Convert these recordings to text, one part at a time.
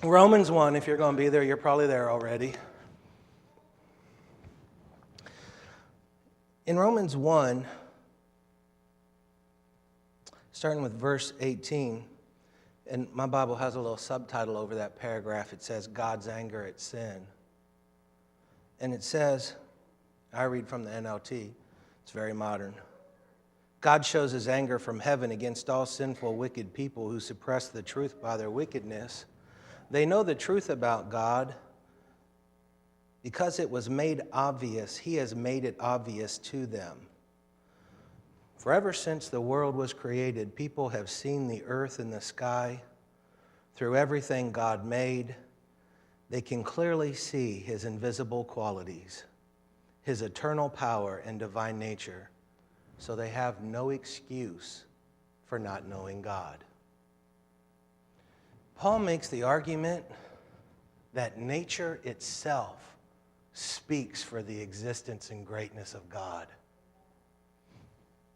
Romans 1, if you're going to be there, you're probably there already. In Romans 1, starting with verse 18, and my Bible has a little subtitle over that paragraph. It says, God's anger at sin. And it says, I read from the NLT, it's very modern. God shows his anger from heaven against all sinful, wicked people who suppress the truth by their wickedness. They know the truth about God. Because it was made obvious, he has made it obvious to them. For ever since the world was created, people have seen the earth and the sky. Through everything God made, they can clearly see his invisible qualities, his eternal power and divine nature. So they have no excuse for not knowing God. Paul makes the argument that nature itself speaks for the existence and greatness of God.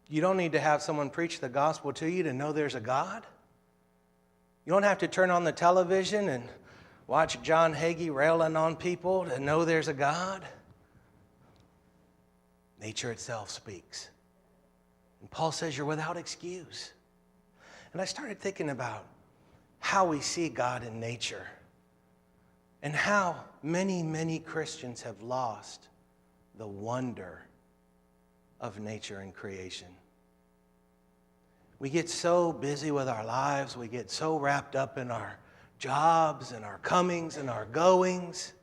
You don't need to have someone preach the gospel to you to know there's a God. You don't have to turn on the television and watch John Hagee railing on people to know there's a God. Nature itself speaks. And Paul says you're without excuse. And I started thinking about how we see God in nature and how many, many Christians have lost the wonder of nature and creation. We get so busy with our lives, we get so wrapped up in our jobs and our comings and our goings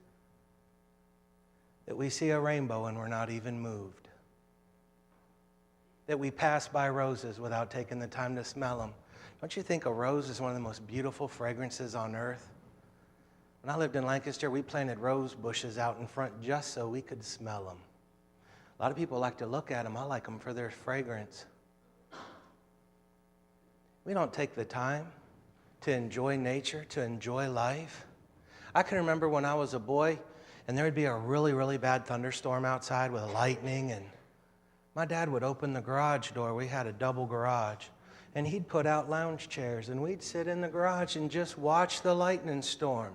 that we see a rainbow and we're not even moved. That we pass by roses without taking the time to smell them. Don't you think a rose is one of the most beautiful fragrances on earth? When I lived in Lancaster, we planted rose bushes out in front just so we could smell them. A lot of people like to look at them. I like them for their fragrance. We don't take the time to enjoy nature, to enjoy life. I can remember when I was a boy, and there would be a really, really bad thunderstorm outside with lightning, and my dad would open the garage door. We had a double garage, and he'd put out lounge chairs, and we'd sit in the garage and just watch the lightning storm.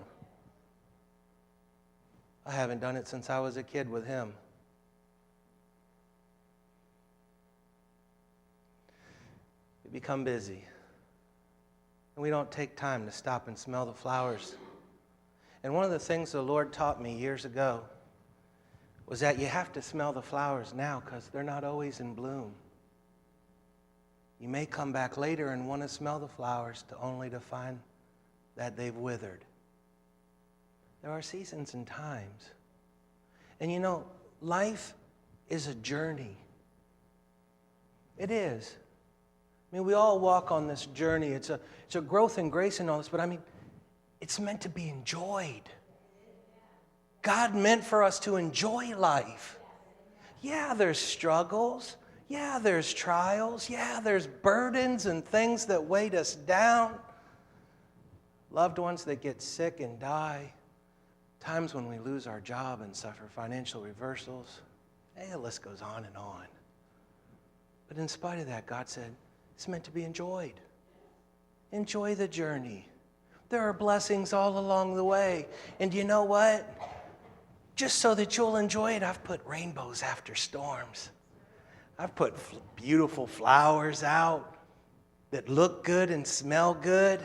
I haven't done it since I was a kid with him. We become busy, and we don't take time to stop and smell the flowers. And one of the things the Lord taught me years ago was that you have to smell the flowers now because they're not always in bloom. You may come back later and want to smell the flowers only to find that they've withered. There are seasons and times. And you know, life is a journey. It is. I mean, we all walk on this journey. It's a growth in grace and all this, but I mean, it's meant to be enjoyed. God meant for us to enjoy life. Yeah, there's struggles. Yeah, there's trials. Yeah, there's burdens and things that weight us down. Loved ones that get sick and die. Times when we lose our job and suffer financial reversals. Hey, the list goes on and on. But in spite of that, God said, it's meant to be enjoyed. Enjoy the journey. There are blessings all along the way. And you know what? Just so that you'll enjoy it, I've put rainbows after storms. I've put beautiful flowers out that look good and smell good.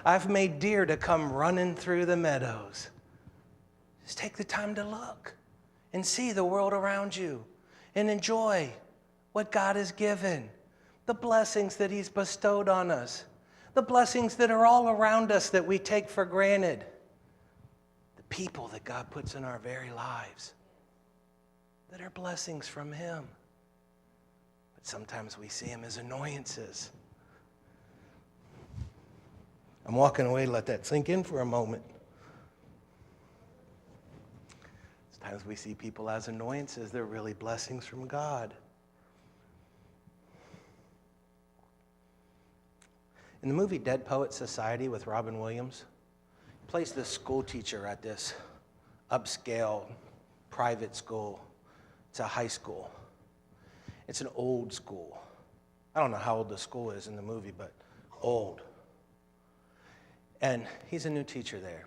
I've made deer to come running through the meadows. Just take the time to look and see the world around you and enjoy what God has given, the blessings that he's bestowed on us, the blessings that are all around us that we take for granted, the people that God puts in our very lives that are blessings from him. But sometimes we see them as annoyances. I'm walking away to let that sink in for a moment. Sometimes we see people as annoyances. They're really blessings from God. In the movie Dead Poets Society with Robin Williams, he plays this school teacher at this upscale private school. It's a high school. It's an old school. I don't know how old the school is in the movie, but old. And he's a new teacher there.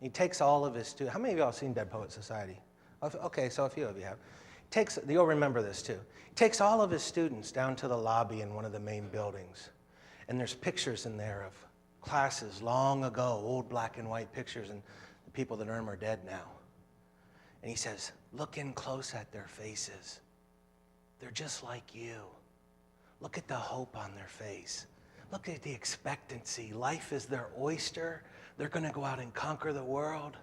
He takes all of his students. How many of y'all have seen Dead Poets Society? Okay, so a few of you have. You'll remember this too. He takes all of his students down to the lobby in one of the main buildings. And there's pictures in there of classes long ago, old black and white pictures, and the people that are dead now. And he says, look in close at their faces. They're just like you. Look at the hope on their face. Look at the expectancy. Life is their oyster. They're going to go out and conquer the world.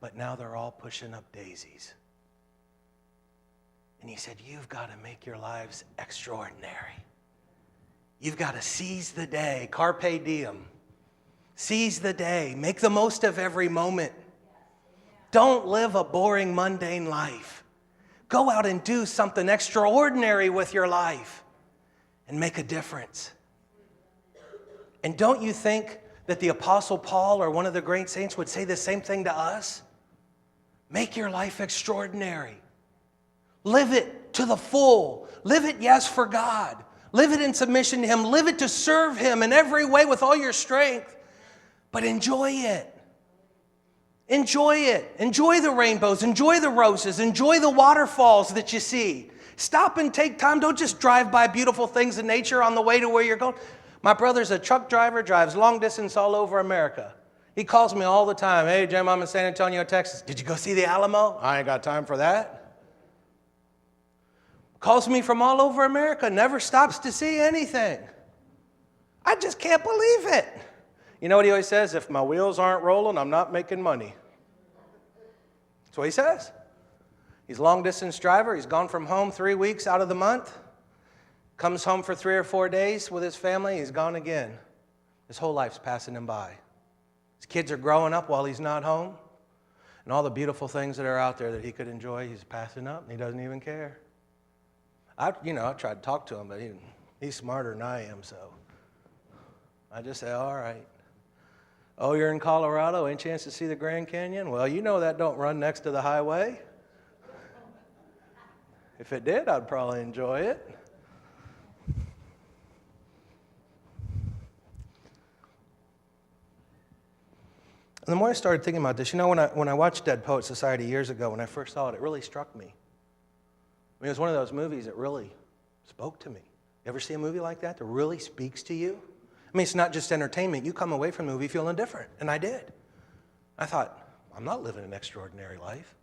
But now they're all pushing up daisies. And he said, you've got to make your lives extraordinary. You've got to seize the day, carpe diem. Seize the day. Make the most of every moment. Don't live a boring, mundane life. Go out and do something extraordinary with your life and make a difference. And don't you think that the Apostle Paul or one of the great saints would say the same thing to us? Make your life extraordinary. Live it to the full. Live it, yes, for God. Live it in submission to Him. Live it to serve Him in every way with all your strength. But enjoy it. Enjoy it. Enjoy the rainbows. Enjoy the roses. Enjoy the waterfalls that you see. Stop and take time. Don't just drive by beautiful things in nature on the way to where you're going. My brother's a truck driver, drives long distance all over America. He calls me all the time. Hey, Jim, I'm in San Antonio, Texas. Did you go see the Alamo? I ain't got time for that. Calls me from all over America, never stops to see anything. I just can't believe it. You know what he always says? If my wheels aren't rolling, I'm not making money. That's what he says. He's a long-distance driver. He's gone from home 3 weeks out of the month. Comes home for 3 or 4 days with his family. He's gone again. His whole life's passing him by. His kids are growing up while he's not home. And all the beautiful things that are out there that he could enjoy, he's passing up, and he doesn't even care. I tried to talk to him, but he's smarter than I am, so I just say, all right. Oh, you're in Colorado, any chance to see the Grand Canyon? Well, you know that don't run next to the highway. If it did, I'd probably enjoy it. And the more I started thinking about this, when I watched Dead Poets Society years ago, when I first saw it, it really struck me. I mean, it was one of those movies that really spoke to me. You ever see a movie like that really speaks to you? I mean, it's not just entertainment. You come away from the movie feeling different, and I did. I thought, I'm not living an extraordinary life.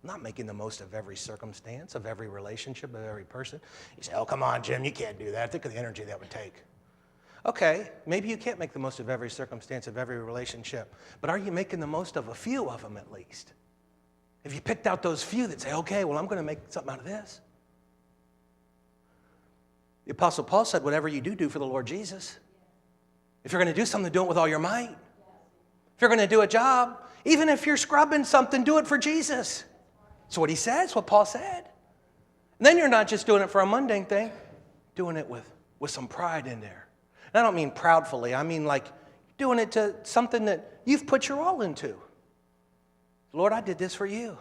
I'm not making the most of every circumstance, of every relationship, of every person. You say, oh, come on, Jim, you can't do that. Think of the energy that would take. Okay, maybe you can't make the most of every circumstance, of every relationship, but are you making the most of a few of them at least? Have you picked out those few that say, okay, well, I'm going to make something out of this? The Apostle Paul said, whatever you do, do for the Lord Jesus. If you're going to do something, do it with all your might. If you're going to do a job, even if you're scrubbing something, do it for Jesus. That's what he says, what Paul said. And then you're not just doing it for a mundane thing, doing it with some pride in there. And I don't mean proudfully. I mean like doing it to something that you've put your all into. Lord, I did this for you.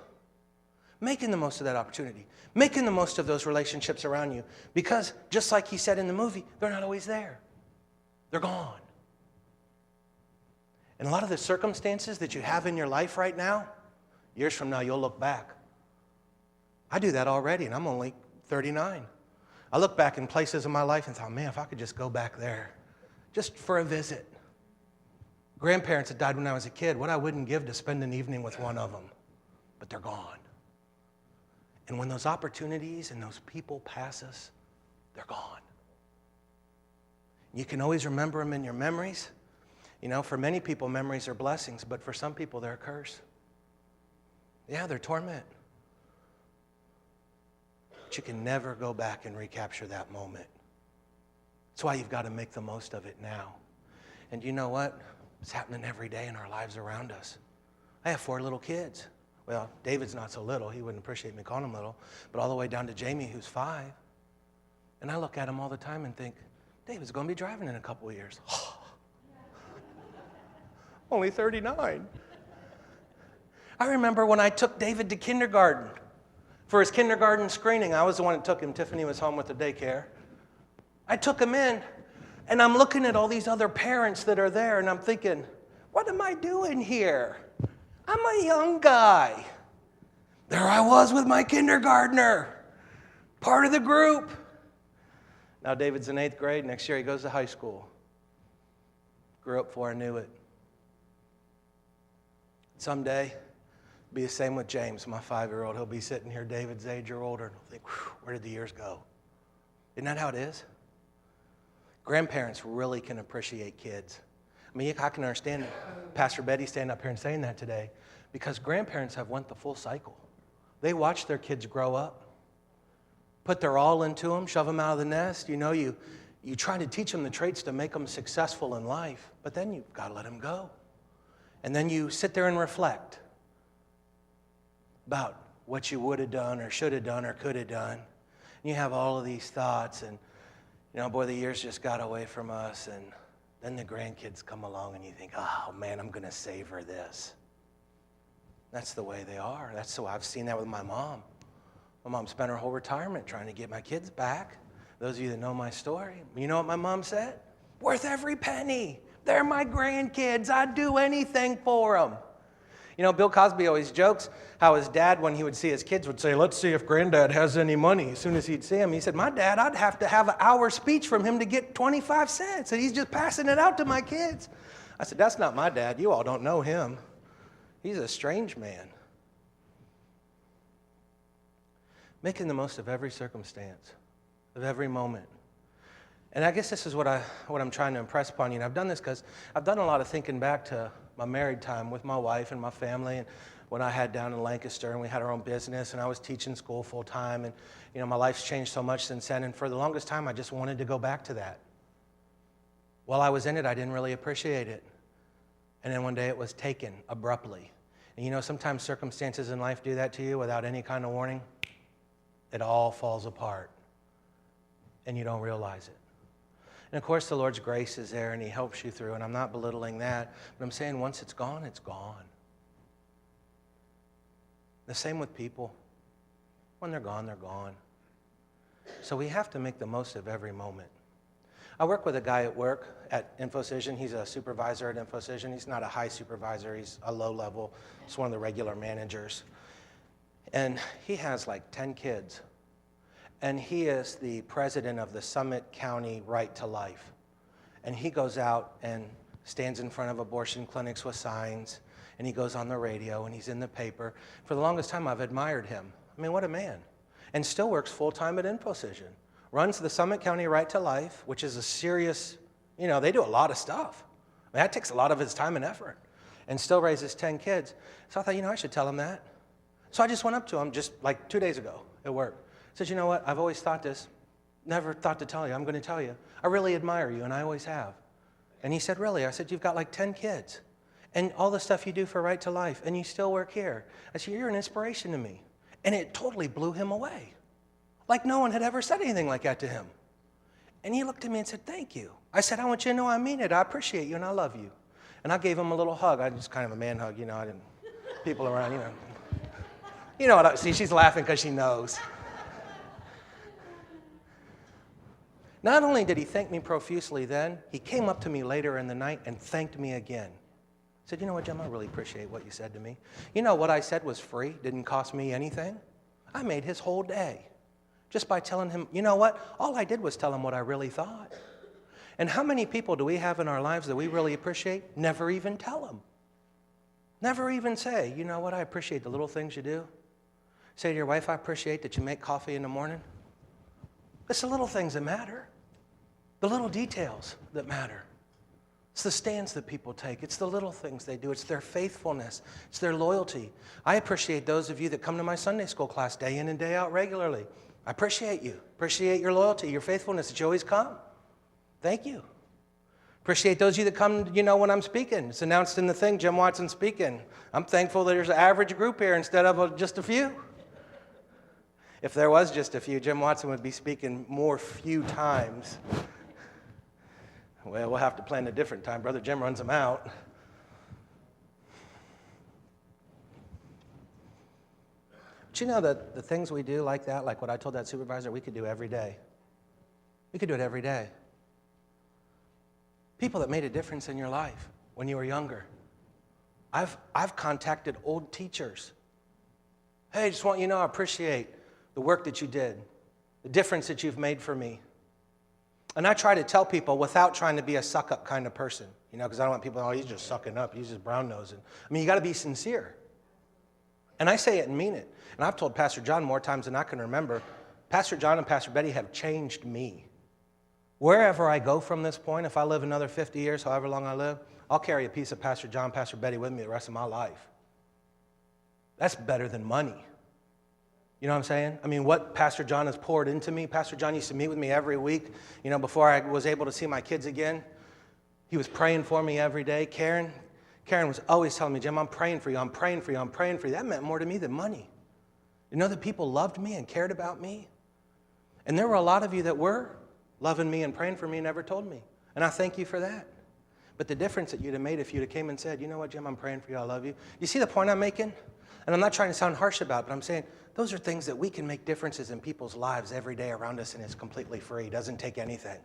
Making the most of that opportunity. Making the most of those relationships around you. Because just like he said in the movie, they're not always there. They're gone. And a lot of the circumstances that you have in your life right now, years from now, you'll look back. I do that already, and I'm only 39. I look back in places in my life and thought, man, if I could just go back there, just for a visit. Grandparents that died when I was a kid, what I wouldn't give to spend an evening with one of them. But they're gone. And when those opportunities and those people pass us, they're gone. You can always remember them in your memories. For many people, memories are blessings, but for some people, they're a curse. Yeah, they're torment. But you can never go back and recapture that moment. That's why you've got to make the most of it now. And you know what? It's happening every day in our lives around us. I have 4 little kids. Well, David's not so little. He wouldn't appreciate me calling him little. But all the way down to Jamie, who's 5. And I look at him all the time and think, David's going to be driving in a couple of years. Only 39. I remember when I took David to kindergarten. For his kindergarten screening, I was the one that took him. Tiffany was home with the daycare. I took him in. And I'm looking at all these other parents that are there, and I'm thinking, What am I doing here? I'm a young guy. There I was with my kindergartner, part of the group. Now David's in 8th grade. Next year he goes to high school. Grew up before I knew it. Someday, it'll be the same with James, my 5-year-old. He'll be sitting here David's age or older, and he'll think, where did the years go? Isn't that how it is? Grandparents really can appreciate kids. I mean, I can understand Pastor Betty standing up here and saying that today, because grandparents have went the full cycle. They watch their kids grow up, put their all into them, shove them out of the nest. You know, you try to teach them the traits to make them successful in life, but then you've got to let them go. And then you sit there and reflect about what you would have done or should have done or could have done. And you have all of these thoughts, and, you know, boy, the years just got away from us, and then the grandkids come along, and you think, oh, man, I'm going to savor this. That's the way they are. That's the way I've seen that with my mom. My mom spent her whole retirement trying to get my kids back. Those of you that know my story, you know what my mom said? Worth every penny. They're my grandkids. I'd do anything for them. You know, Bill Cosby always jokes how his dad, when he would see his kids, would say, let's see if granddad has any money. As soon as he'd see him, he said, my dad, I'd have to have an hour speech from him to get 25 cents, and he's just passing it out to my kids. I said, that's not my dad. You all don't know him. He's a strange man. Making the most of every circumstance, of every moment. And I guess this is what I'm trying to impress upon you. And I've done this because I've done a lot of thinking back to my married time with my wife and my family, and when I had down in Lancaster and we had our own business and I was teaching school full time, and you know, my life's changed so much since then, and for the longest time I just wanted to go back to that. While I was in it, I didn't really appreciate it. And then one day it was taken abruptly. And you know, sometimes circumstances in life do that to you without any kind of warning. It all falls apart and you don't realize it. And of course, the Lord's grace is there and he helps you through, and I'm not belittling that, but I'm saying once it's gone, it's gone. The same with people. When they're gone, they're gone. So we have to make the most of every moment. I work with a guy at work at InfoCision. He's a supervisor at InfoCision. He's not a high supervisor. He's a low level. He's one of the regular managers. And he has like 10 kids. And he is the president of the Summit County Right to Life. And he goes out and stands in front of abortion clinics with signs, and he goes on the radio, and he's in the paper. For the longest time, I've admired him. I mean, what a man. And still works full-time at InfoCision. Runs the Summit County Right to Life, which is a serious, you know, they do a lot of stuff. I mean, that takes a lot of his time and effort. And still raises 10 kids. So I thought, you know, I should tell him that. So I just went up to him just like 2 days ago at work. I said, you know what, I've always thought this, never thought to tell you, I'm going to tell you. I really admire you, and I always have. And he said, really? I said, you've got like 10 kids, and all the stuff you do for Right to Life, and you still work here. I said, you're an inspiration to me. And it totally blew him away. Like no one had ever said anything like that to him. And he looked at me and said, thank you. I said, I want you to know I mean it. I appreciate you, and I love you. And I gave him a little hug. I just kind of a man hug, you know, I didn't, people around, you know. You know what I see, she's laughing because she knows. Not only did he thank me profusely then, he came up to me later in the night and thanked me again. He said, you know what, Jim, I really appreciate what you said to me. You know, what I said was free, didn't cost me anything. I made his whole day just by telling him, you know what, all I did was tell him what I really thought. And how many people do we have in our lives that we really appreciate? Never even tell them. Never even say, you know what, I appreciate the little things you do. Say to your wife, I appreciate that you make coffee in the morning. It's the little things that matter. The little details that matter. It's the stands that people take. It's the little things they do. It's their faithfulness. It's their loyalty. I appreciate those of you that come to my Sunday school class day in and day out regularly. I appreciate you. Appreciate your loyalty, your faithfulness, that you always come. Thank you. Appreciate those of you that come, you know, when I'm speaking. It's announced in the thing, Jim Watson speaking. I'm thankful that there's an average group here instead of just a few. If there was just a few, Jim Watson would be speaking more few times. Well, we'll have to plan a different time. Brother Jim runs them out. But you know that the things we do like that, like what I told that supervisor, we could do every day. We could do it every day. People that made a difference in your life when you were younger. I've contacted old teachers. Hey, just want you to know I appreciate the work that you did, the difference that you've made for me. And I try to tell people without trying to be a suck-up kind of person, because I don't want people, oh, he's just sucking up, he's just brown-nosing. I mean, you got to be sincere. And I say it and mean it. And I've told Pastor John more times than I can remember, Pastor John and Pastor Betty have changed me. Wherever I go from this point, if I live another 50 years, however long I live, I'll carry a piece of Pastor John, Pastor Betty with me the rest of my life. That's better than money. You know what I'm saying? I mean, what Pastor John has poured into me. Pastor John used to meet with me every week. Before I was able to see my kids again, he was praying for me every day. Karen was always telling me, Jim, I'm praying for you, I'm praying for you, I'm praying for you. That meant more to me than money. That people loved me and cared about me. And there were a lot of you that were loving me and praying for me and never told me. And I thank you for that. But the difference that you'd have made if you'd have came and said, you know what, Jim, I'm praying for you, I love you. You see the point I'm making? And I'm not trying to sound harsh about it, but I'm saying those are things that we can make differences in people's lives every day around us, and it's completely free. It doesn't take anything.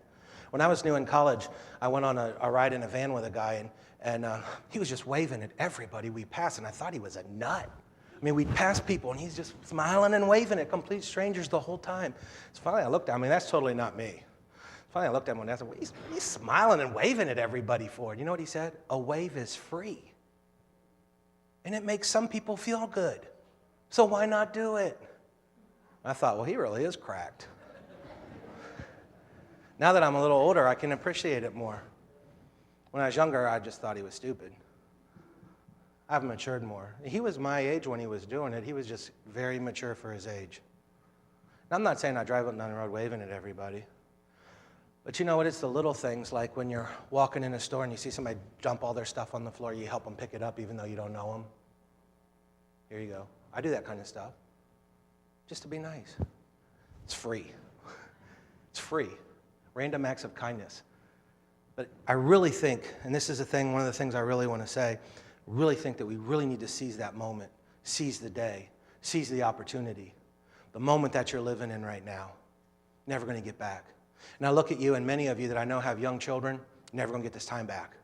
When I was new in college, I went on a ride in a van with a guy, and he was just waving at everybody we passed, and I thought he was a nut. I mean, we'd pass people, and he's just smiling and waving at complete strangers the whole time. So finally, I looked at him. I mean, that's totally not me. Finally, I looked at him and I said, what are you smiling and waving at everybody for? You know what he said? A wave is free. And it makes some people feel good. So why not do it? I thought, well, he really is cracked. Now that I'm a little older, I can appreciate it more. When I was younger, I just thought he was stupid. I've matured more. He was my age when he was doing it. He was just very mature for his age. And I'm not saying I drive up down the road waving at everybody. But you know what? It's the little things, like when you're walking in a store and you see somebody dump all their stuff on the floor, you help them pick it up even though you don't know them. Here you go. I do that kind of stuff just to be nice. It's free. It's free. Random acts of kindness. But I really think, and this is one of the things I really want to say, really think that we really need to seize that moment, seize the day, seize the opportunity. The moment that you're living in right now, never going to get back. And I look at you, and many of you that I know have young children, never going to get this time back.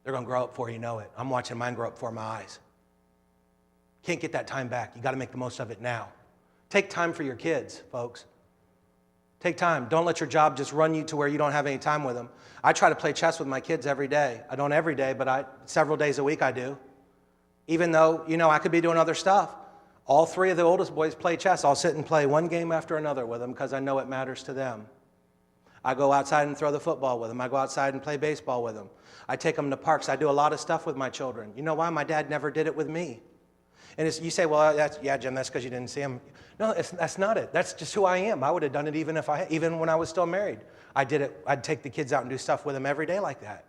They're going to grow up before you know it. I'm watching mine grow up before my eyes. Can't get that time back. You got to make the most of it now. Take time for your kids, folks. Take time. Don't let your job just run you to where you don't have any time with them. I try to play chess with my kids every day. I don't every day, but several days a week I do. Even though, I could be doing other stuff. All three of the oldest boys play chess. I'll sit and play one game after another with them because I know it matters to them. I go outside and throw the football with them. I go outside and play baseball with them. I take them to parks. I do a lot of stuff with my children. You know why? My dad never did it with me. And you say, well, Jim, that's because you didn't see him. No, that's not it. That's just who I am. I would have done it even when I was still married. I did it. I'd take the kids out and do stuff with them every day like that.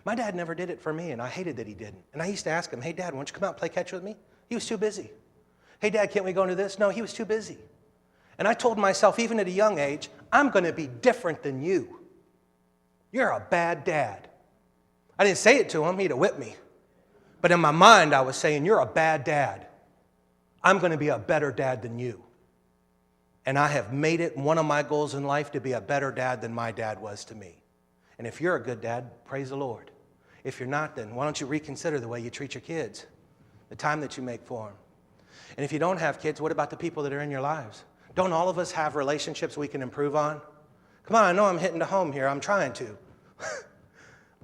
My dad never did it for me, and I hated that he didn't. And I used to ask him, hey, Dad, why don't you come out and play catch with me? He was too busy. Hey, Dad, can't we go into this? No, he was too busy. And I told myself, even at a young age, I'm going to be different than you. You're a bad dad. I didn't say it to him. He'd have whipped me. But in my mind, I was saying, you're a bad dad. I'm going to be a better dad than you. And I have made it one of my goals in life to be a better dad than my dad was to me. And if you're a good dad, praise the Lord. If you're not, then why don't you reconsider the way you treat your kids, the time that you make for them. And if you don't have kids, what about the people that are in your lives? Don't all of us have relationships we can improve on? Come on, I know I'm hitting the home here. I'm trying to.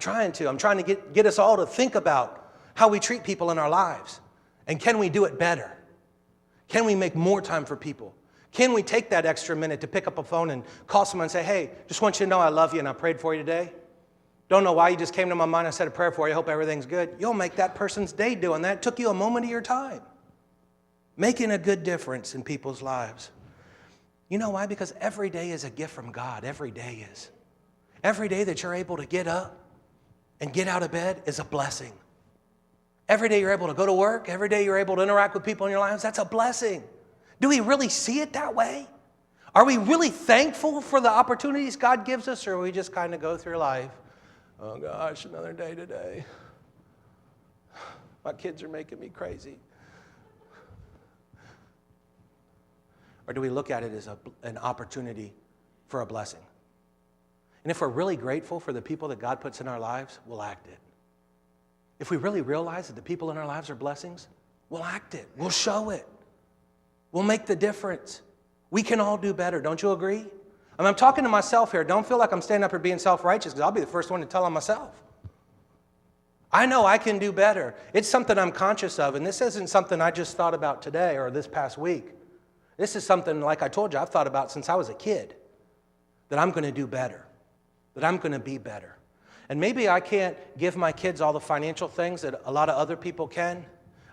I'm trying to get us all to think about how we treat people in our lives. And can we do it better? Can we make more time for people? Can we take that extra minute to pick up a phone and call someone and say, hey, just want you to know I love you and I prayed for you today? Don't know why you just came to my mind. I said a prayer for you. I hope everything's good. You'll make that person's day doing that. It took you a moment of your time. Making a good difference in people's lives. You know why? Because every day is a gift from God. Every day is. Every day that you're able to get up and get out of bed is a blessing. Every day you're able to go to work. Every day you're able to interact with people in your lives. That's a blessing. Do we really see it that way? Are we really thankful for the opportunities God gives us, or we just kind of go through life? Oh gosh, another day today. My kids are making me crazy. Or do we look at it as an opportunity for a blessing? And if we're really grateful for the people that God puts in our lives, we'll act it. if we really realize that the people in our lives are blessings, we'll act it. We'll show it. We'll make the difference. We can all do better. Don't you agree? I'm talking to myself here. Don't feel like I'm standing up here being self-righteous, because I'll be the first one to tell on myself. I know I can do better. It's something I'm conscious of, and this isn't something I just thought about today or this past week. This is something, like I told you, I've thought about since I was a kid, that I'm going to do better, that I'm going to be better. And maybe I can't give my kids all the financial things that a lot of other people can.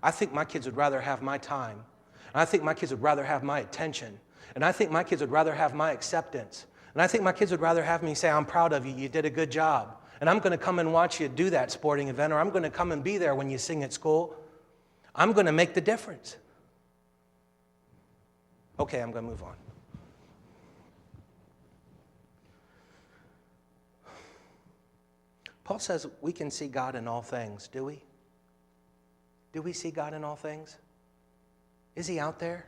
I think my kids would rather have my time. And I think my kids would rather have my attention. And I think my kids would rather have my acceptance. And I think my kids would rather have me say, I'm proud of you, you did a good job. And I'm going to come and watch you do that sporting event, or I'm going to come and be there when you sing at school. I'm going to make the difference. Okay, I'm going to move on. Paul says we can see God in all things, do we? Do we see God in all things? Is he out there?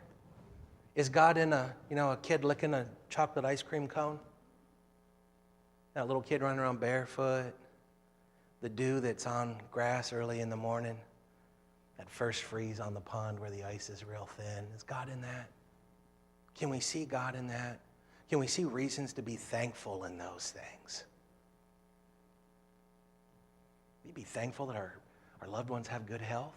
Is God in a kid licking a chocolate ice cream cone? That little kid running around barefoot, the dew that's on grass early in the morning, that first freeze on the pond where the ice is real thin. Is God in that? Can we see God in that? Can we see reasons to be thankful in those things? We be thankful that our loved ones have good health.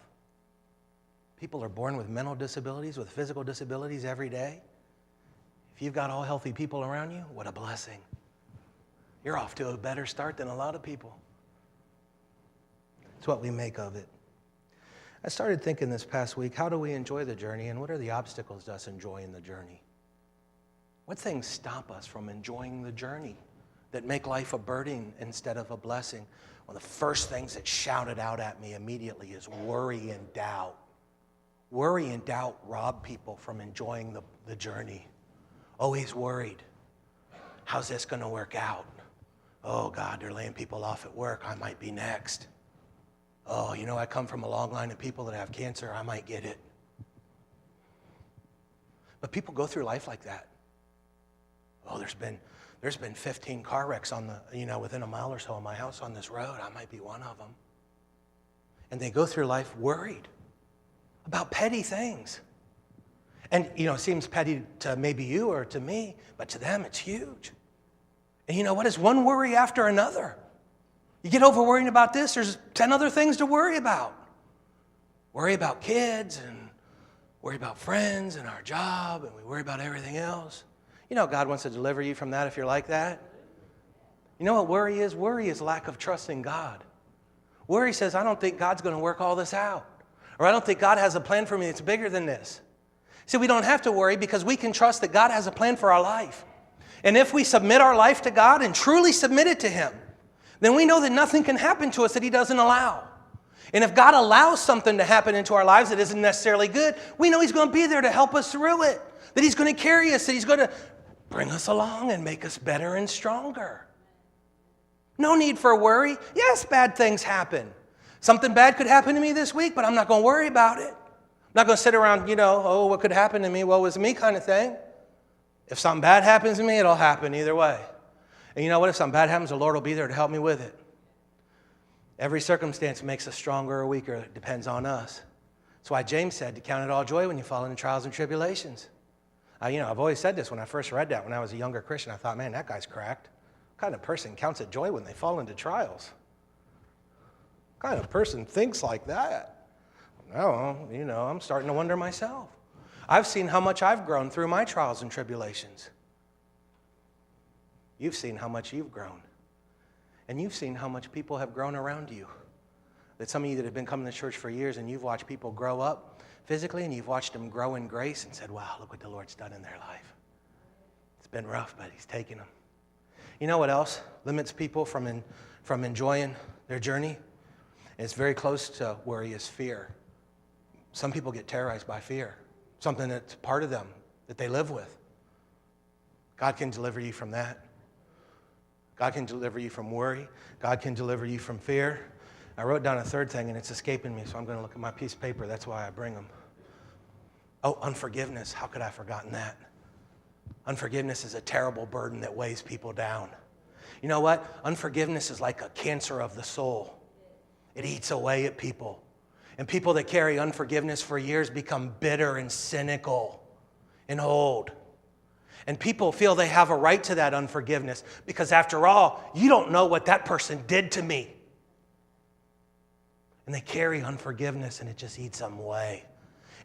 People are born with mental disabilities, with physical disabilities every day. If you've got all healthy people around you, what a blessing. You're off to a better start than a lot of people. It's what we make of it. I started thinking this past week, how do we enjoy the journey, and what are the obstacles to us enjoying the journey? What things stop us from enjoying the journey that make life a burden instead of a blessing? One of the first things that shouted out at me immediately is worry and doubt. Worry and doubt rob people from enjoying the journey. Always worried. How's this going to work out? Oh, God, they're laying people off at work. I might be next. Oh, I come from a long line of people that have cancer. I might get it. But people go through life like that. Oh, there's been 15 car wrecks within a mile or so of my house on this road. I might be one of them. And they go through life worried about petty things. And, it seems petty to maybe you or to me, but to them it's huge. And you know what? It's one worry after another. You get over worrying about this, there's 10 other things to worry about. Worry about kids, and worry about friends and our job, and we worry about everything else. God wants to deliver you from that if you're like that. You know what worry is? Worry is lack of trust in God. Worry says, I don't think God's going to work all this out. Or I don't think God has a plan for me that's bigger than this. See, we don't have to worry because we can trust that God has a plan for our life. And if we submit our life to God and truly submit it to Him, then we know that nothing can happen to us that He doesn't allow. And if God allows something to happen into our lives that isn't necessarily good, we know He's going to be there to help us through it. That He's going to carry us, that He's going to bring us along and make us better and stronger. No need for worry. Yes, bad things happen. Something bad could happen to me this week, but I'm not going to worry about it. I'm not going to sit around, oh, what could happen to me? Woe is me kind of thing. If something bad happens to me, it'll happen either way. And you know what? If something bad happens, the Lord will be there to help me with it. Every circumstance makes us stronger or weaker. It depends on us. That's why James said to count it all joy when you fall into trials and tribulations. I've always said this when I first read that when I was a younger Christian. I thought, man, that guy's cracked. What kind of person counts it joy when they fall into trials? What kind of person thinks like that? No, I'm starting to wonder myself. I've seen how much I've grown through my trials and tribulations. You've seen how much you've grown. And you've seen how much people have grown around you. That some of you that have been coming to church for years and you've watched people grow up physically and you've watched them grow in grace and said, wow, look what the Lord's done in their life. It's been rough, but He's taken them. You know what else limits people from enjoying their journey? It's very close to worry is fear. Some people get terrorized by fear, something that's part of them that they live with. God can deliver you from that. God can deliver you from worry. God can deliver you from fear. I wrote down a third thing, and it's escaping me, so I'm going to look at my piece of paper. That's why I bring them. Oh, unforgiveness. How could I have forgotten that? Unforgiveness is a terrible burden that weighs people down. You know what? Unforgiveness is like a cancer of the soul. It eats away at people. And people that carry unforgiveness for years become bitter and cynical and old. And people feel they have a right to that unforgiveness because, after all, you don't know what that person did to me. And they carry unforgiveness, and it just eats them away.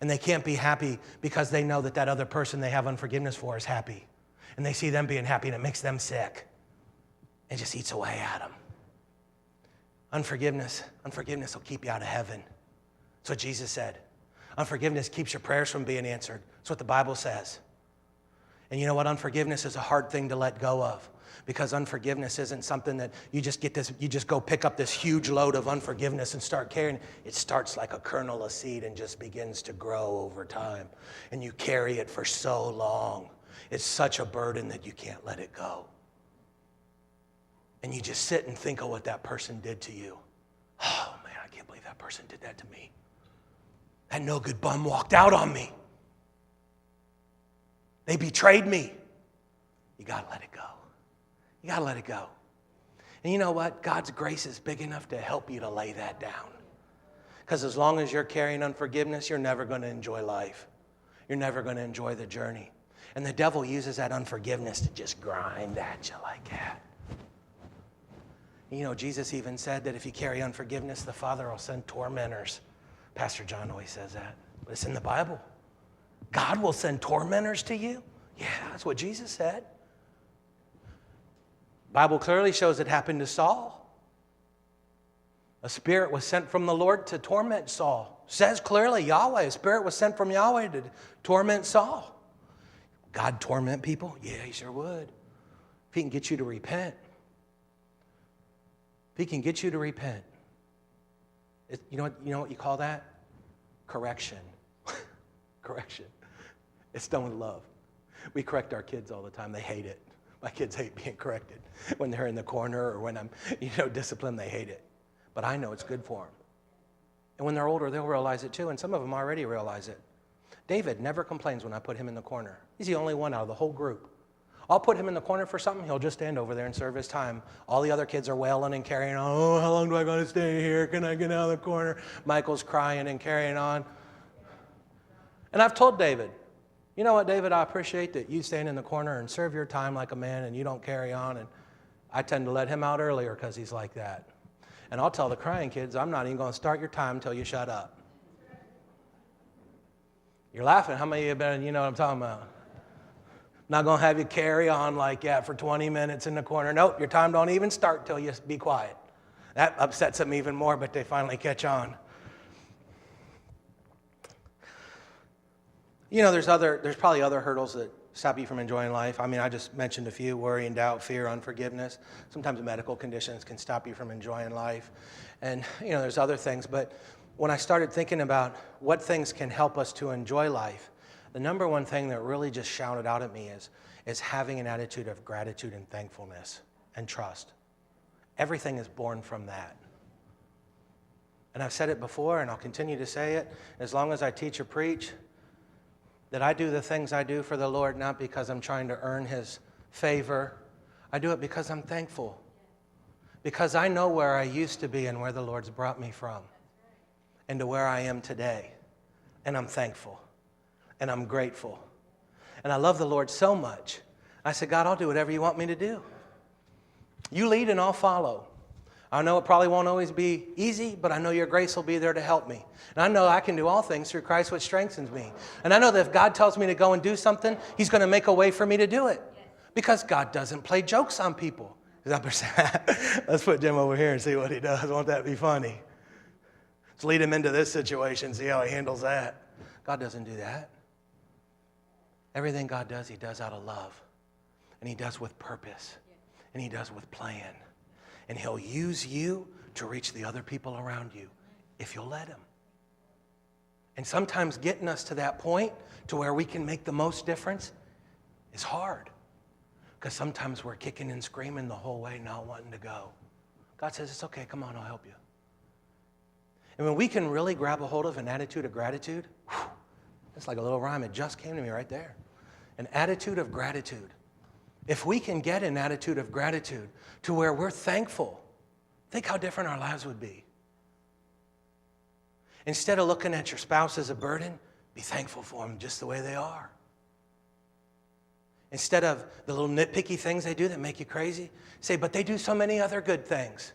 And they can't be happy because they know that that other person they have unforgiveness for is happy. And they see them being happy, and it makes them sick. It just eats away at them. Unforgiveness will keep you out of heaven. That's what Jesus said. Unforgiveness keeps your prayers from being answered. That's what the Bible says. And you know what? Unforgiveness is a hard thing to let go of, because unforgiveness isn't something that you just go pick up this huge load of unforgiveness and start carrying. It starts like a kernel of seed and just begins to grow over time. And you carry it for so long. It's such a burden that you can't let it go. And you just sit and think of what that person did to you. Oh man, I can't believe that person did that to me. That no good bum walked out on me. They betrayed me. You got to let it go. You got to let it go. And you know what? God's grace is big enough to help you to lay that down. Because as long as you're carrying unforgiveness, you're never going to enjoy life. You're never going to enjoy the journey. And the devil uses that unforgiveness to just grind at you like that. You know, Jesus even said that if you carry unforgiveness, the Father will send tormentors. Pastor John always says that. But it's in the Bible. God will send tormentors to you? Yeah, that's what Jesus said. The Bible clearly shows it happened to Saul. A spirit was sent from the Lord to torment Saul. Says clearly, Yahweh, a spirit was sent from Yahweh to torment Saul. God torment people? Yeah, he sure would. If he can get you to repent. If he can get you to repent. You know what you call that? Correction. Correction. It's done with love. We correct our kids all the time. They hate it. My kids hate being corrected. When they're in the corner or when I'm, disciplined, they hate it. But I know it's good for them. And when they're older, they'll realize it too. And some of them already realize it. David never complains when I put him in the corner. He's the only one out of the whole group. I'll put him in the corner for something. He'll just stand over there and serve his time. All the other kids are wailing and carrying on. Oh, how long do I got to stay here? Can I get out of the corner? Michael's crying and carrying on. And I've told David, you know what, David, I appreciate that you stand in the corner and serve your time like a man and you don't carry on. And I tend to let him out earlier because he's like that. And I'll tell the crying kids, I'm not even going to start your time until you shut up. You're laughing. How many of you have been, you know what I'm talking about? Not going to have you carry on like that for 20 minutes in the corner. Nope, your time don't even start till you be quiet. That upsets them even more, but they finally catch on. You know, there's probably other hurdles that stop you from enjoying life. I mean, I just mentioned a few: worry and doubt, fear, unforgiveness. Sometimes medical conditions can stop you from enjoying life. And, there's other things. But when I started thinking about what things can help us to enjoy life, the number one thing that really just shouted out at me is having an attitude of gratitude and thankfulness and trust. Everything is born from that. And I've said it before, and I'll continue to say it, as long as I teach or preach, that I do the things I do for the Lord not because I'm trying to earn his favor. I do it because I'm thankful. Because I know where I used to be and where the Lord's brought me from and to where I am today. And I'm thankful. And I'm grateful. And I love the Lord so much. I said, God, I'll do whatever you want me to do. You lead and I'll follow. I know it probably won't always be easy, but I know your grace will be there to help me. And I know I can do all things through Christ which strengthens me. And I know that if God tells me to go and do something, he's going to make a way for me to do it. Because God doesn't play jokes on people. Let's put Jim over here and see what he does. Won't that be funny? Let's lead him into this situation, see how he handles that. God doesn't do that. Everything God does, he does out of love. And he does with purpose. And he does with plan. And he'll use you to reach the other people around you if you'll let him. And sometimes getting us to that point to where we can make the most difference is hard. Because sometimes we're kicking and screaming the whole way, not wanting to go. God says, it's okay, come on, I'll help you. And when we can really grab a hold of an attitude of gratitude, it's like a little rhyme. It just came to me right there. An attitude of gratitude. If we can get an attitude of gratitude to where we're thankful, think how different our lives would be. Instead of looking at your spouse as a burden, be thankful for them just the way they are. Instead of the little nitpicky things they do that make you crazy, say, but they do so many other good things.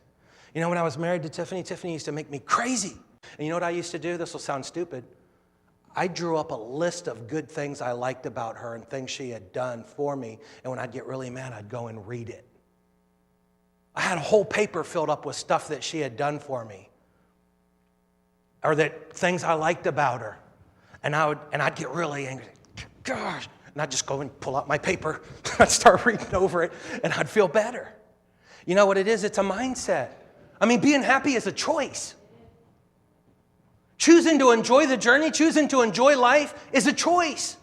You know, when I was married to Tiffany, Tiffany used to make me crazy. And you know what I used to do? This will sound stupid. I drew up a list of good things I liked about her and things she had done for me. And when I'd get really mad, I'd go and read it. I had a whole paper filled up with stuff that she had done for me, or that things I liked about her. And I'd get really angry. Gosh. And I'd just go and pull out my paper. I'd start reading over it, and I'd feel better. You know what it is? It's a mindset. I mean, being happy is a choice. Choosing to enjoy the journey, choosing to enjoy life is a choice.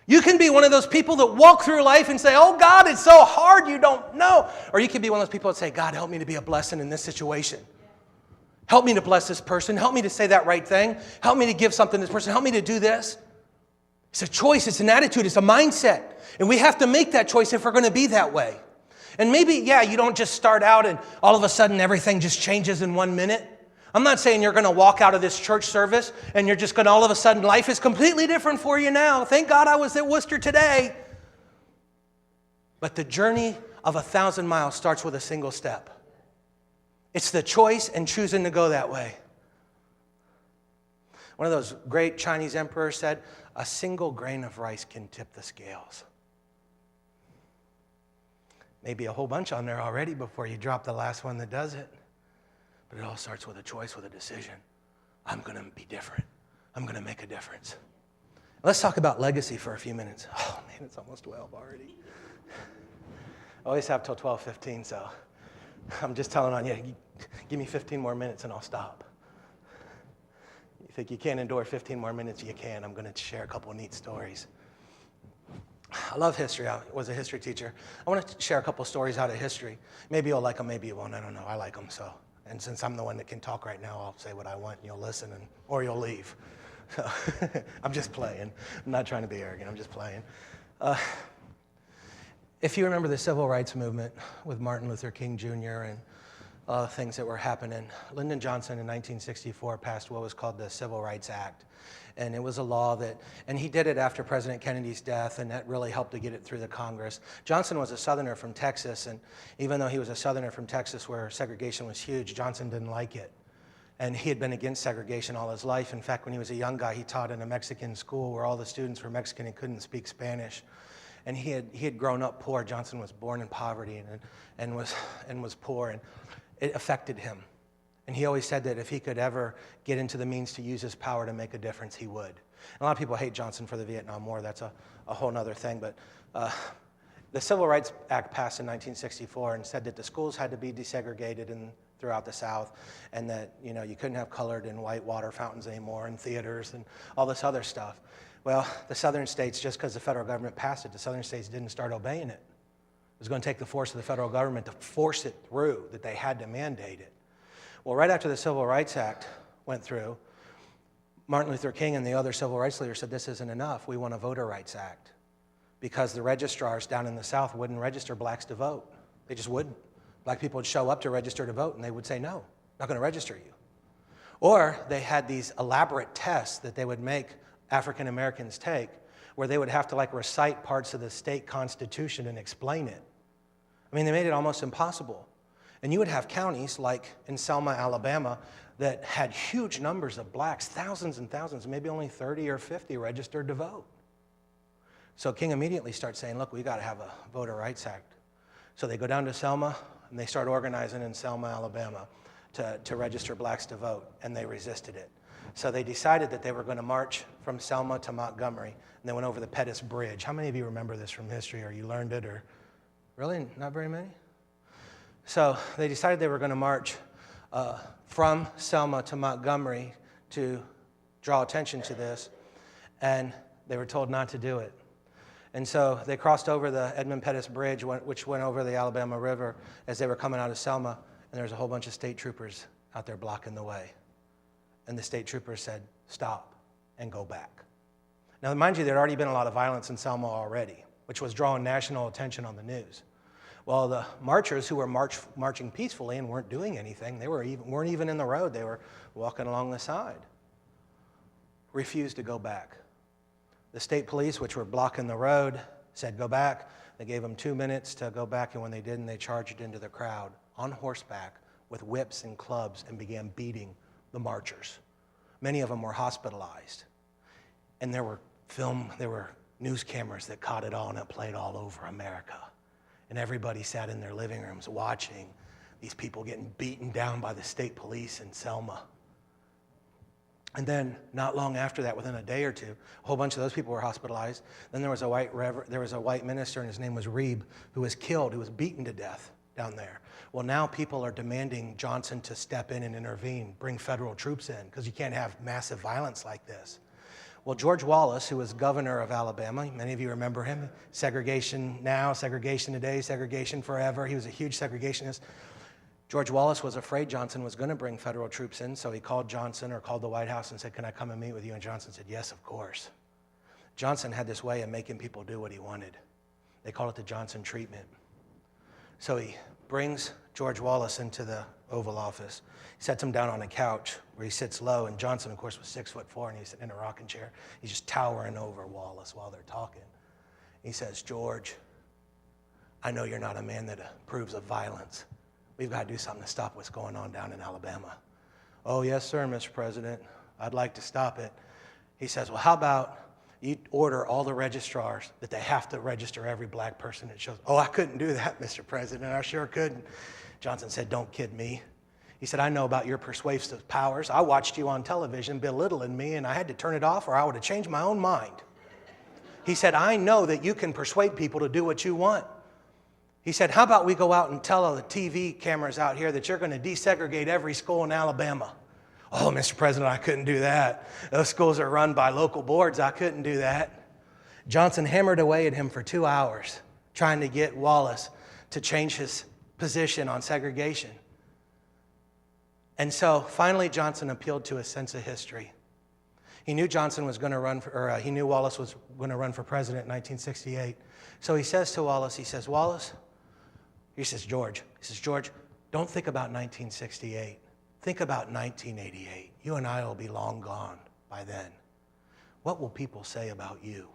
You can be one of those people that walk through life and say, oh, God, it's so hard, you don't know. Or you can be one of those people that say, God, help me to be a blessing in this situation. Help me to bless this person. Help me to say that right thing. Help me to give something to this person. Help me to do this. It's a choice. It's an attitude. It's a mindset. And we have to make that choice if we're going to be that way. And maybe, you don't just start out and all of a sudden everything just changes in 1 minute. I'm not saying you're going to walk out of this church service and you're just going to all of a sudden life is completely different for you now. Thank God I was at Worcester today. But the journey of 1,000 miles starts with a single step. It's the choice and choosing to go that way. One of those great Chinese emperors said, a single grain of rice can tip the scales. Maybe a whole bunch on there already before you drop the last one that does it. But it all starts with a choice, with a decision. I'm going to be different. I'm going to make a difference. Let's talk about legacy for a few minutes. Oh, man, it's almost 12 already. I always have till 12:15, so I'm just telling on you, give me 15 more minutes and I'll stop. You think you can't endure 15 more minutes? You can. I'm going to share a couple of neat stories. I love history. I was a history teacher. I want to share a couple of stories out of history. Maybe you'll like them, maybe you won't. I don't know. I like them, so. And since I'm the one that can talk right now, I'll say what I want, and you'll listen, or you'll leave. So, I'm just playing. I'm not trying to be arrogant. I'm just playing. If you remember the civil rights movement with Martin Luther King Jr. and things that were happening, Lyndon Johnson in 1964 passed what was called the Civil Rights Act. And it was a law that, and he did it after President Kennedy's death, and that really helped to get it through the Congress. Johnson was a Southerner from Texas, and even though he was a Southerner from Texas where segregation was huge, Johnson didn't like it. And he had been against segregation all his life. In fact, when he was a young guy, he taught in a Mexican school where all the students were Mexican and couldn't speak Spanish. And he had grown up poor. Johnson was born in poverty and was poor, and it affected him. And he always said that if he could ever get into the means to use his power to make a difference, he would. And a lot of people hate Johnson for the Vietnam War. That's a whole other thing. But the Civil Rights Act passed in 1964 and said that the schools had to be desegregated throughout the South, and that you couldn't have colored and white water fountains anymore, and theaters and all this other stuff. Well, the southern states, just because the federal government passed it, the southern states didn't start obeying it. It was going to take the force of the federal government to force it through, that they had to mandate it. Well, right after the Civil Rights Act went through, Martin Luther King and the other civil rights leaders said, this isn't enough. We want a Voter Rights Act. Because the registrars down in the South wouldn't register blacks to vote. They just wouldn't. Black people would show up to register to vote, and they would say, no, not going to register you. Or they had these elaborate tests that they would make African Americans take, where they would have to recite parts of the state constitution and explain it. I mean, they made it almost impossible. And you would have counties like in Selma, Alabama, that had huge numbers of blacks, thousands and thousands, maybe only 30 or 50 registered to vote. So King immediately starts saying, look, we got to have a Voter Rights Act. So they go down to Selma, and they start organizing in Selma, Alabama, to register blacks to vote, and they resisted it. So they decided that they were going to march from Selma to Montgomery, and they went over the Pettus Bridge. How many of you remember this from history, or you learned it, or really not very many? So they decided they were going to march from Selma to Montgomery to draw attention to this, and they were told not to do it. And so they crossed over the Edmund Pettus Bridge, which went over the Alabama River as they were coming out of Selma, and there was a whole bunch of state troopers out there blocking the way. And the state troopers said, stop and go back. Now, mind you, there had already been a lot of violence in Selma already, which was drawing national attention on the news. Well, the marchers who were marching peacefully and weren't doing anything, they weren't even in the road. They were walking along the side. refused to go back. The state police, which were blocking the road, said go back. They gave them 2 minutes to go back, and when they didn't, they charged into the crowd on horseback with whips and clubs and began beating the marchers. Many of them were hospitalized. And there were news cameras that caught it all, and it played all over America. And everybody sat in their living rooms watching these people getting beaten down by the state police in Selma. And then, not long after that, within a day or two, a whole bunch of those people were hospitalized. Then there was a white minister, and his name was Reeb, who was killed, who was beaten to death down there. Well, now people are demanding Johnson to step in and intervene, bring federal troops in, because you can't have massive violence like this. Well, George Wallace, who was governor of Alabama, many of you remember him, segregation now, segregation today, segregation forever. He was a huge segregationist. George Wallace was afraid Johnson was going to bring federal troops in, so he called Johnson or called the White House and said, can I come and meet with you? And Johnson said, yes, of course. Johnson had this way of making people do what he wanted. They call it the Johnson treatment. So he brings George Wallace into the Oval Office. He sets him down on a couch where he sits low, and Johnson, of course, was 6'4", and he's sitting in a rocking chair. He's just towering over Wallace while they're talking. He says, George, I know you're not a man that approves of violence. We've got to do something to stop what's going on down in Alabama. Oh, yes, sir, Mr. President. I'd like to stop it. He says, well, how about you order all the registrars that they have to register every black person that shows. Oh, I couldn't do that, Mr. President. I sure couldn't. Johnson said, don't kid me. He said, I know about your persuasive powers. I watched you on television belittling me, and I had to turn it off or I would have changed my own mind. He said, I know that you can persuade people to do what you want. He said, how about we go out and tell all the TV cameras out here that you're going to desegregate every school in Alabama? Oh, Mr. President, I couldn't do that. Those schools are run by local boards. I couldn't do that. Johnson hammered away at him for 2 hours, trying to get Wallace to change his position on segregation. And so finally Johnson appealed to his sense of history. He knew Johnson was going to run for, he knew Wallace was going to run for president in 1968. So he says to Wallace, he says, George, don't think about 1968. Think about 1988. You and I will be long gone by then. What will people say about you?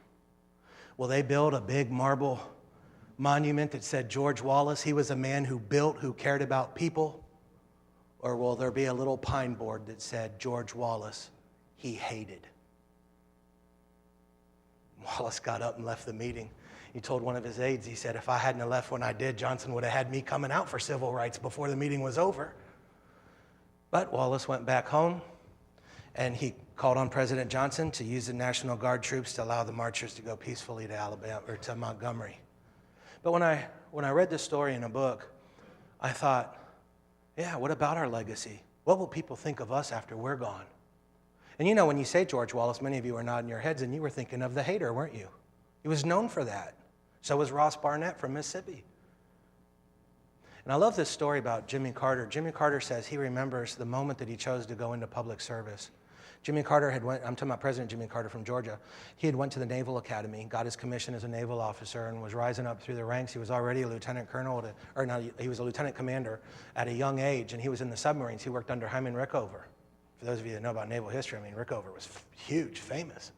Will they build a big marble monument that said George Wallace, he was a man who built, who cared about people? Or will there be a little pine board that said George Wallace, he hated? Wallace got up and left the meeting. He told one of his aides, he said, if I hadn't left when I did, Johnson would have had me coming out for civil rights before the meeting was over. But Wallace went back home, and he called on President Johnson to use the National Guard troops to allow the marchers to go peacefully to Alabama or to Montgomery. But when I read this story in a book, I thought, yeah, what about our legacy? What will people think of us after we're gone? And you know, when you say George Wallace, many of you are nodding your heads, and you were thinking of the hater, weren't you? He was known for that. So was Ross Barnett from Mississippi. And I love this story about Jimmy Carter. Jimmy Carter says he remembers the moment that he chose to go into public service. Jimmy Carter I'm talking about President Jimmy Carter from Georgia. He had went to the Naval Academy, got his commission as a naval officer, and was rising up through the ranks. He was already a lieutenant colonel, he was a lieutenant commander at a young age, and he was in the submarines. He worked under Hyman Rickover. For those of you that know about naval history, Rickover was huge, famous.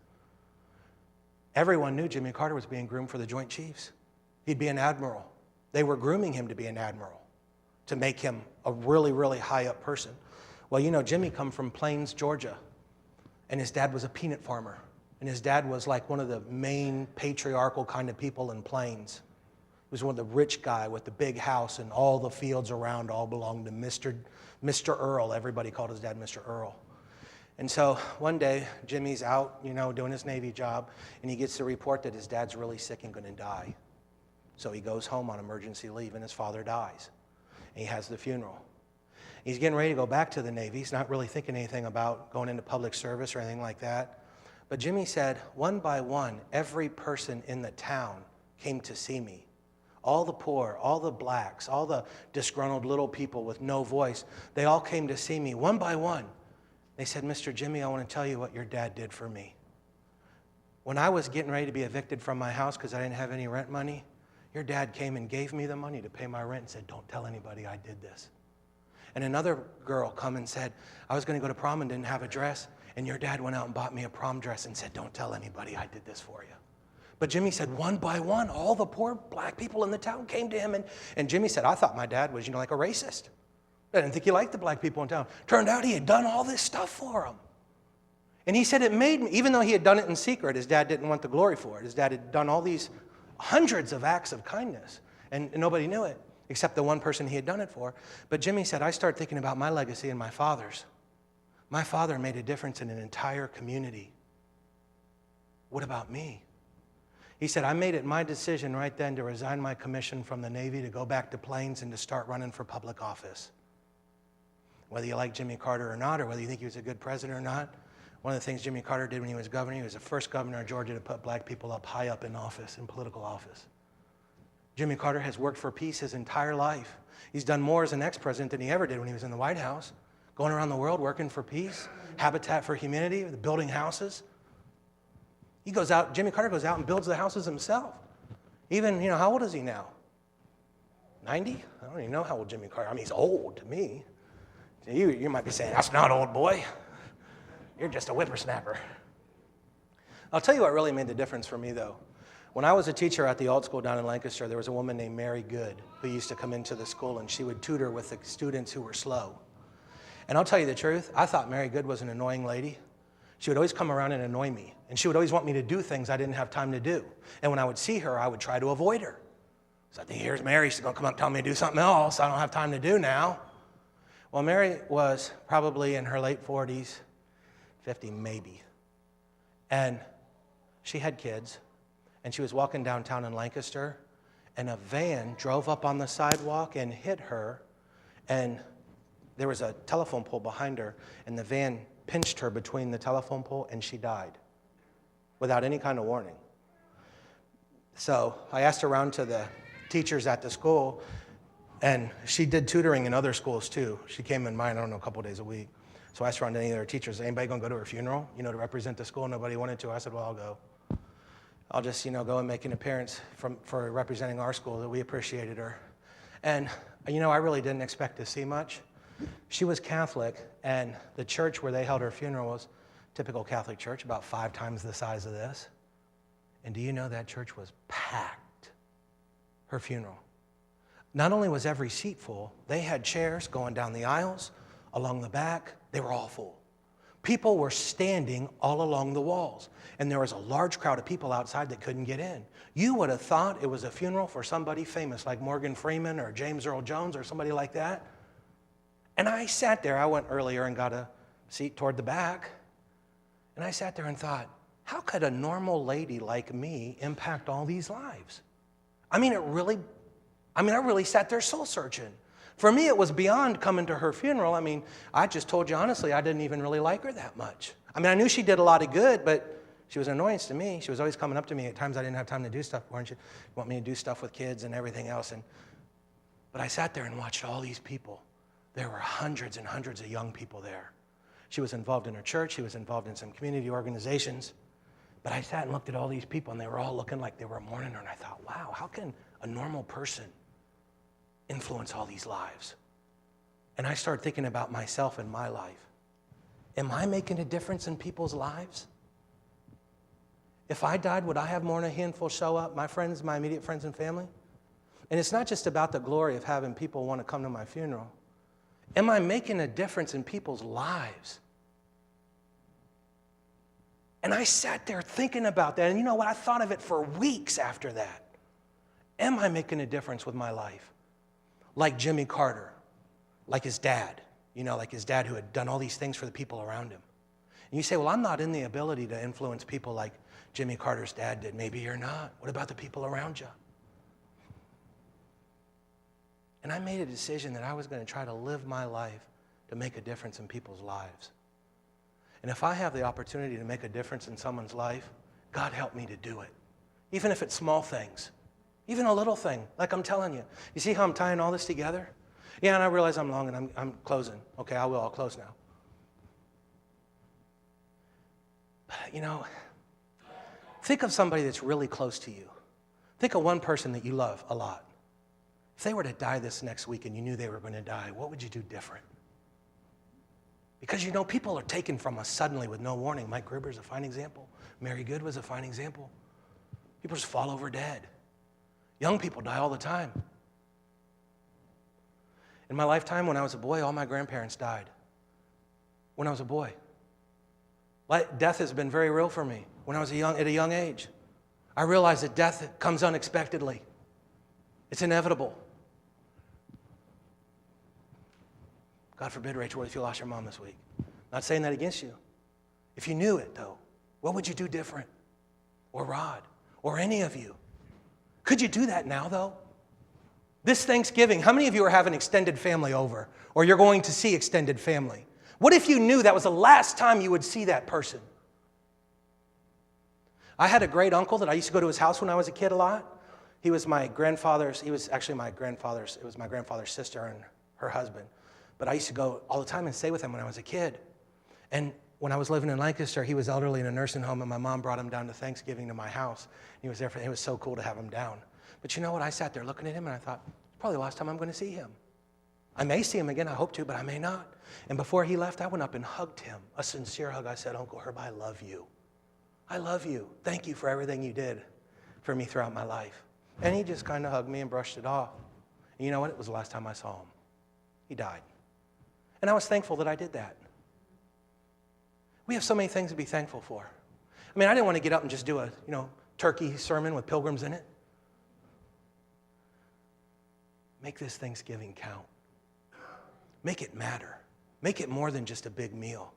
Everyone knew Jimmy Carter was being groomed for the Joint Chiefs. He'd be an admiral. They were grooming him to be an admiral, to make him a really, really high up person. Well, you know, Jimmy come from Plains, Georgia, and his dad was a peanut farmer. And his dad was like one of the main patriarchal kind of people in Plains. He was one of the rich guy with the big house, and all the fields around all belonged to Mr. Earl. Everybody called his dad Mr. Earl. And so one day, Jimmy's out, you know, doing his Navy job, and he gets the report that his dad's really sick and going to die. So he goes home on emergency leave, and his father dies. And he has the funeral. He's getting ready to go back to the Navy. He's not really thinking anything about going into public service or anything like that. But Jimmy said, one by one, every person in the town came to see me. All the poor, all the blacks, all the disgruntled little people with no voice, they all came to see me one by one. They said, Mr. Jimmy, I want to tell you what your dad did for me. When I was getting ready to be evicted from my house because I didn't have any rent money, your dad came and gave me the money to pay my rent and said, don't tell anybody I did this. And another girl come and said, I was going to go to prom and didn't have a dress, and your dad went out and bought me a prom dress and said, don't tell anybody I did this for you. But Jimmy said, one by one, all the poor black people in the town came to him. And Jimmy said, I thought my dad was, like a racist. I didn't think he liked the black people in town. Turned out he had done all this stuff for them. And he said it made me, even though he had done it in secret, his dad didn't want the glory for it. His dad had done all these hundreds of acts of kindness, and nobody knew it, except the one person he had done it for. But Jimmy said, I started thinking about my legacy and my father's. My father made a difference in an entire community. What about me? He said, I made it my decision right then to resign my commission from the Navy, to go back to Plains, and to start running for public office. Whether you like Jimmy Carter or not, or whether you think he was a good president or not, one of the things Jimmy Carter did when he was governor, he was the first governor of Georgia to put black people up high up in office, in political office. Jimmy Carter has worked for peace his entire life. He's done more as an ex-president than he ever did when he was in the White House, going around the world working for peace, Habitat for Humanity, building houses. He goes out, Jimmy Carter goes out and builds the houses himself. Even, how old is he now? 90? I don't even know how old Jimmy Carter, he's old to me. You might be saying, that's not old, boy. You're just a whippersnapper. I'll tell you what really made the difference for me, though. When I was a teacher at the alt school down in Lancaster, there was a woman named Mary Good who used to come into the school, and she would tutor with the students who were slow. And I'll tell you the truth, I thought Mary Good was an annoying lady. She would always come around and annoy me, and she would always want me to do things I didn't have time to do. And when I would see her, I would try to avoid her. So I think, here's Mary, she's going to come up and tell me to do something else I don't have time to do now. Well, Mary was probably in her late 40s, 50 maybe. And she had kids, and she was walking downtown in Lancaster, and a van drove up on the sidewalk and hit her, and there was a telephone pole behind her, and the van pinched her between the telephone pole, and she died without any kind of warning. So I asked around to the teachers at the school, and she did tutoring in other schools too. She came in mine, a couple days a week. So I asked around to any of their teachers, anybody going to go to her funeral, to represent the school? Nobody wanted to. I said, well, I'll go. I'll just, go and make an appearance for representing our school, that we appreciated her. And, I really didn't expect to see much. She was Catholic, and the church where they held her funeral was a typical Catholic church, about 5 times the size of this. And do you know that church was packed, her funeral? Not only was every seat full, they had chairs going down the aisles, along the back. They were all full. People were standing all along the walls, and there was a large crowd of people outside that couldn't get in. You would have thought it was a funeral for somebody famous like Morgan Freeman or James Earl Jones or somebody like that. And I sat there. I went earlier and got a seat toward the back, and I sat there and thought, how could a normal lady like me impact all these lives? I really sat there soul searching. For me, it was beyond coming to her funeral. I just told you honestly, I didn't even really like her that much. I knew she did a lot of good, but she was an annoyance to me. She was always coming up to me at times I didn't have time to do stuff for her, and she'd want me to do stuff with kids and everything else. But I sat there and watched all these people. There were hundreds and hundreds of young people there. She was involved in her church. She was involved in some community organizations. But I sat and looked at all these people, and they were all looking like they were mourning her. And I thought, wow, how can a normal person influence all these lives? And I started thinking about myself and my life. Am I making a difference in people's lives? If I died, would I have more than a handful show up, my friends, my immediate friends and family? And it's not just about the glory of having people want to come to my funeral. Am I making a difference in people's lives? And I sat there thinking about that, and you know what? I thought of it for weeks after that. Am I making a difference with my life? Like Jimmy Carter, like his dad, like his dad who had done all these things for the people around him. And you say, well, I'm not in the ability to influence people like Jimmy Carter's dad did. Maybe you're not. What about the people around you? And I made a decision that I was going to try to live my life to make a difference in people's lives. And if I have the opportunity to make a difference in someone's life, God help me to do it. Even if it's small things, even a little thing, like I'm telling you. You see how I'm tying all this together? Yeah, and I realize I'm long and I'm closing. Okay, I'll close now. But think of somebody that's really close to you. Think of one person that you love a lot. If they were to die this next week and you knew they were going to die, what would you do different? Because people are taken from us suddenly with no warning. Mike Gruber's a fine example. Mary Good was a fine example. People just fall over dead. Young people die all the time. In my lifetime, when I was a boy, all my grandparents died. When I was a boy. Death has been very real for me when I was at a young age. I realized that death comes unexpectedly. It's inevitable. God forbid, Rachel, what if you lost your mom this week? Not saying that against you. If you knew it, though, what would you do different? Or Rod? Or any of you? Could you do that now, though? This Thanksgiving, how many of you are having extended family over? Or you're going to see extended family? What if you knew that was the last time you would see that person? I had a great uncle that I used to go to his house when I was a kid a lot. He was my grandfather's sister and her husband. But I used to go all the time and stay with him when I was a kid. And when I was living in Lancaster, he was elderly in a nursing home, and my mom brought him down to Thanksgiving to my house. He was there it was so cool to have him down. But you know what? I sat there looking at him, and I thought, probably the last time I'm going to see him. I may see him again, I hope to, but I may not. And before he left, I went up and hugged him, a sincere hug. I said, Uncle Herb, I love you. I love you. Thank you for everything you did for me throughout my life. And he just kind of hugged me and brushed it off. And you know what? It was the last time I saw him. He died. And I was thankful that I did that. We have so many things to be thankful for. I mean, I didn't want to get up and just do a, turkey sermon with pilgrims in it. Make this Thanksgiving count. Make it matter. Make it more than just a big meal.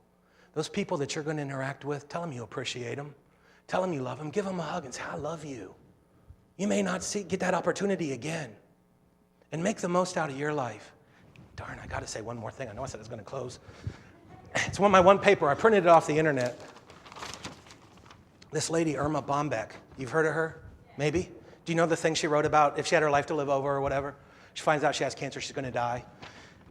Those people that you're going to interact with, tell them you appreciate them. Tell them you love them. Give them a hug and say, I love you. You may not get that opportunity again. And make the most out of your life. Darn, I got to say one more thing. I know I said I was going to close. It's my one paper. I printed it off the internet. This lady, Irma Bombeck. You've heard of her? Maybe? Do you know the thing she wrote about if she had her life to live over or whatever? She finds out she has cancer, she's going to die.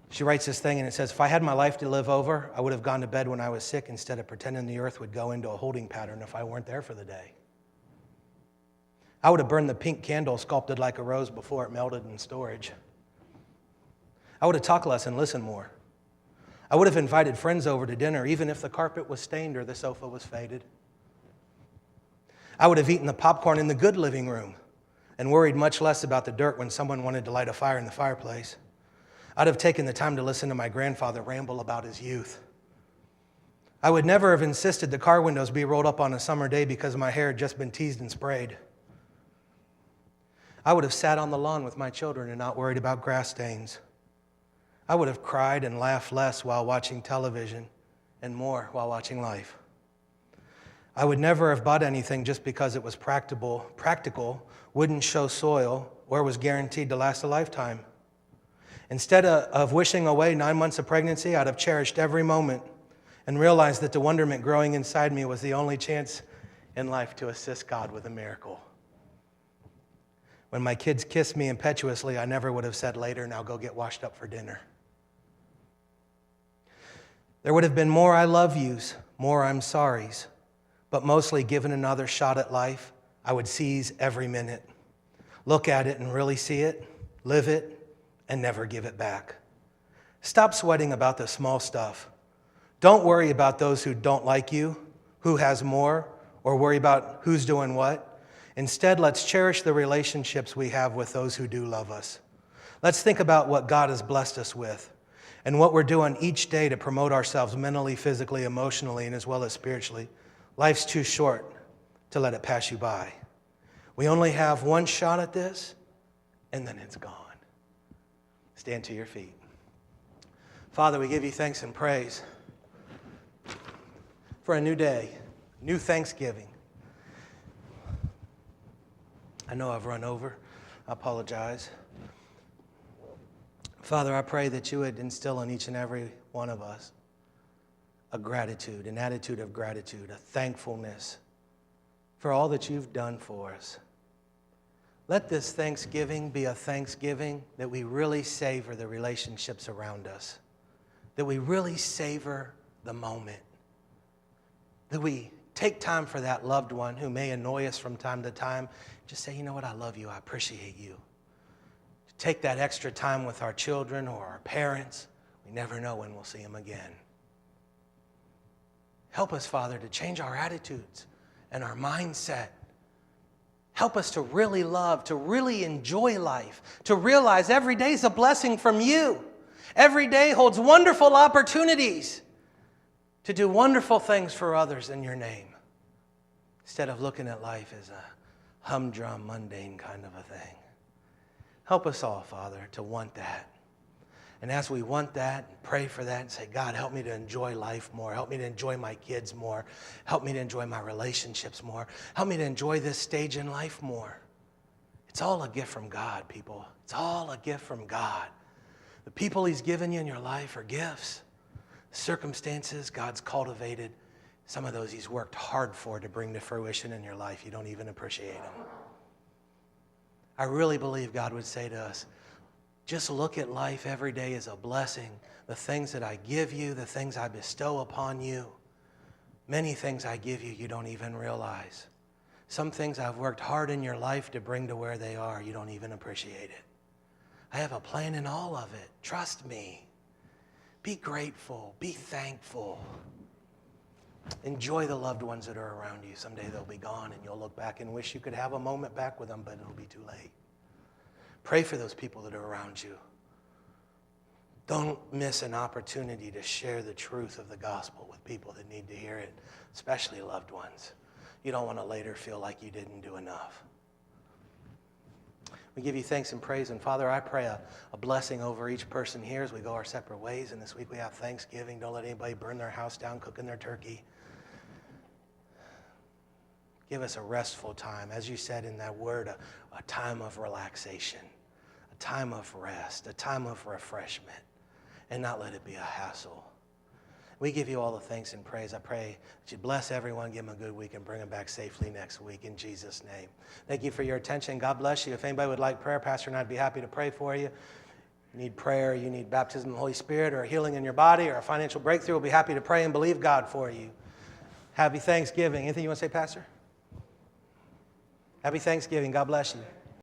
She writes this thing and it says, if I had my life to live over, I would have gone to bed when I was sick instead of pretending the earth would go into a holding pattern if I weren't there for the day. I would have burned the pink candle sculpted like a rose before it melted in storage. I would have talked less and listened more. I would have invited friends over to dinner, even if the carpet was stained or the sofa was faded. I would have eaten the popcorn in the good living room and worried much less about the dirt when someone wanted to light a fire in the fireplace. I'd have taken the time to listen to my grandfather ramble about his youth. I would never have insisted the car windows be rolled up on a summer day because my hair had just been teased and sprayed. I would have sat on the lawn with my children and not worried about grass stains. I would have cried and laughed less while watching television and more while watching Life. I would never have bought anything just because it was practical, wouldn't show soil, or was guaranteed to last a lifetime. Instead of wishing away 9 months of pregnancy, I'd have cherished every moment and realized that the wonderment growing inside me was the only chance in life to assist God with a miracle. When my kids kissed me impetuously, I never would have said later, now go get washed up for dinner. There would have been more I love yous, more I'm sorries, but mostly given another shot at life, I would seize every minute. Look at it and really see it, live it, and never give it back. Stop sweating about the small stuff. Don't worry about those who don't like you, who has more, or worry about who's doing what. Instead, let's cherish the relationships we have with those who do love us. Let's think about what God has blessed us with and what we're doing each day to promote ourselves mentally, physically, emotionally, and as well as spiritually. Life's too short to let it pass you by. We only have one shot at this, and then it's gone. Stand to your feet. Father, we give you thanks and praise for a new day, new Thanksgiving. I know I've run over. I apologize. Father, I pray that you would instill in each and every one of us a gratitude, an attitude of gratitude, a thankfulness for all that you've done for us. Let this Thanksgiving be a Thanksgiving that we really savor the relationships around us, that we really savor the moment, that we take time for that loved one who may annoy us from time to time. Just say, you know what, I love you, I appreciate you. take that extra time with our children or our parents. We never know when we'll see them again. Help us, Father, to change our attitudes and our mindset. Help us to really love, to really enjoy life, to realize every day is a blessing from you. Every day holds wonderful opportunities to do wonderful things for others in your name, instead of looking at life as a humdrum, mundane kind of a thing. Help us all, Father, to want that. And as we want that, and pray for that and say, God, help me to enjoy life more. Help me to enjoy my kids more. Help me to enjoy my relationships more. Help me to enjoy this stage in life more. It's all a gift from God, people. It's all a gift from God. The people he's given you in your life are gifts. Circumstances God's cultivated. Some of those he's worked hard for to bring to fruition in your life. You don't even appreciate them. I really believe God would say to us, just look at life every day as a blessing. The things that I give you, the things I bestow upon you. Many things I give you, you don't even realize. Some things I've worked hard in your life to bring to where they are, you don't even appreciate it. I have a plan in all of it. Trust me. Be grateful. Be thankful. Enjoy the loved ones that are around you. Someday they'll be gone and you'll look back and wish you could have a moment back with them, but it'll be too late. Pray for those people that are around you. Don't miss an opportunity to share the truth of the gospel with people that need to hear it, especially loved ones. You don't want to later feel like you didn't do enough. We give you thanks and praise. And Father, I pray a blessing over each person here as we go our separate ways. And this week we have Thanksgiving. Don't let anybody burn their house down cooking their turkey. Give us a restful time. As you said in that word, a time of relaxation, a time of rest, a time of refreshment, and not let it be a hassle. We give you all the thanks and praise. I pray that you bless everyone, give them a good week, and bring them back safely next week in Jesus' name. Thank you for your attention. God bless you. If anybody would like prayer, Pastor and I'd be happy to pray for you. You need prayer, you need baptism of the Holy Spirit, or healing in your body, or a financial breakthrough, we'll be happy to pray and believe God for you. Happy Thanksgiving. Anything you want to say, Pastor? Happy Thanksgiving. God bless you.